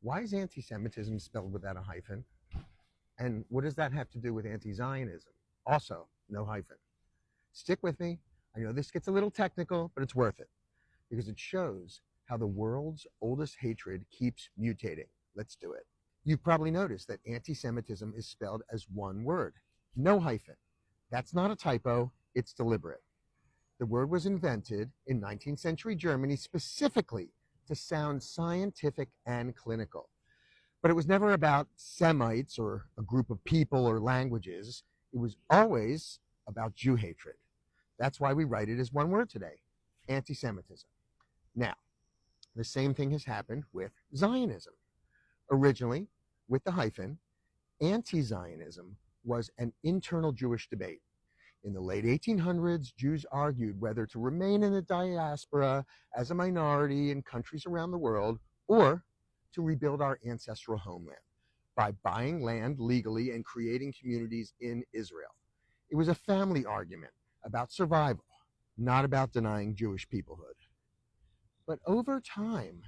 Why is anti-Semitism spelled without a hyphen? And what does that have to do with anti-Zionism? Also, no hyphen. Stick with me. I know this gets a little technical, but it's worth it because it shows how the world's oldest hatred keeps mutating. Let's do it. You've probably noticed that anti-Semitism is spelled as one word, no hyphen. That's not a typo, it's deliberate. The word was invented in 19th century Germany specifically to sound scientific and clinical. But it was never about Semites or a group of people or languages. It was always about Jew hatred. That's why we write it as one word today, anti-Semitism. Now, the same thing has happened with Zionism. Originally, with the hyphen, anti-Zionism was an internal Jewish debate. In the late 1800s, Jews argued whether to remain in the diaspora as a minority in countries around the world or to rebuild our ancestral homeland by buying land legally and creating communities in Israel. It was a family argument about survival, not about denying Jewish peoplehood. But over time,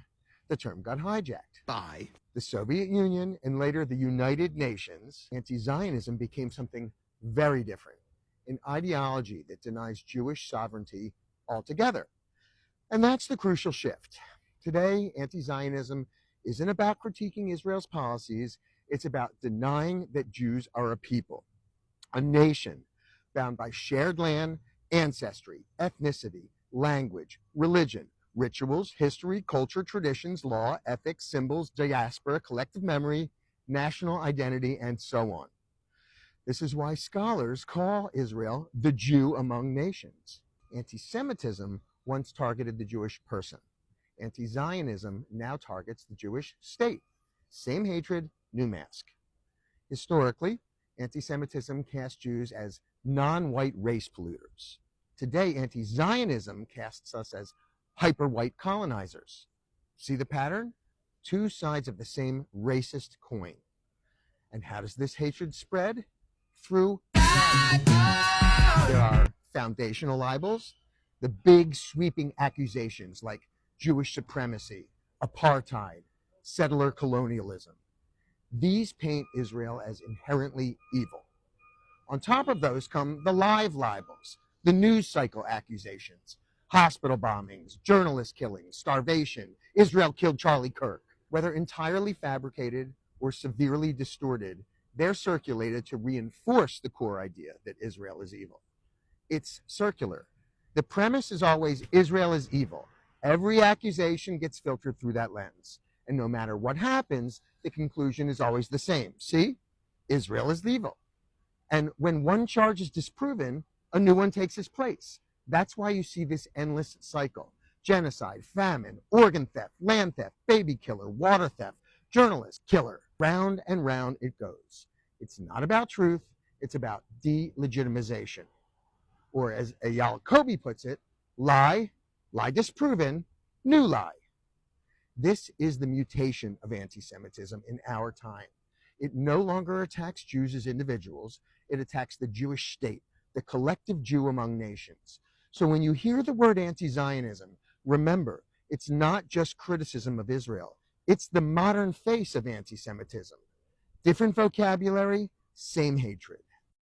the term got hijacked by the Soviet Union and later the United Nations. Anti-Zionism became something very different, an ideology that denies Jewish sovereignty altogether. And that's the crucial shift. Today, anti-Zionism isn't about critiquing Israel's policies. It's about denying that Jews are a people, a nation bound by shared land, ancestry, ethnicity, language, religion, rituals, history, culture, traditions, law, ethics, symbols, diaspora, collective memory, national identity, and so on. This is why scholars call Israel the Jew among nations. Anti-Semitism once targeted the Jewish person. Anti-Zionism now targets the Jewish state. Same hatred, new mask. Historically, anti-Semitism cast Jews as non-white race polluters. Today, anti-Zionism casts us as hyper-white colonizers. See the pattern? Two sides of the same racist coin. And how does this hatred spread? Through there are foundational libels, the big sweeping accusations like Jewish supremacy, apartheid, settler colonialism. These paint Israel as inherently evil. On top of those come the live libels, the news cycle accusations, hospital bombings, journalist killings, starvation, Israel killed Charlie Kirk. Whether entirely fabricated or severely distorted, they're circulated to reinforce the core idea that Israel is evil. It's circular. The premise is always Israel is evil. Every accusation gets filtered through that lens. And no matter what happens, the conclusion is always the same. See? Israel is evil. And when one charge is disproven, a new one takes its place. That's why you see this endless cycle. Genocide, famine, organ theft, land theft, baby killer, water theft, journalist killer. Round and round it goes. It's not about truth, it's about delegitimization. Or as Eyal Kobe puts it, lie, lie disproven, new lie. This is the mutation of anti-Semitism in our time. It no longer attacks Jews as individuals, it attacks the Jewish state, the collective Jew among nations. So when you hear the word anti-Zionism, remember, it's not just criticism of Israel. It's the modern face of anti-Semitism. Different vocabulary, same hatred.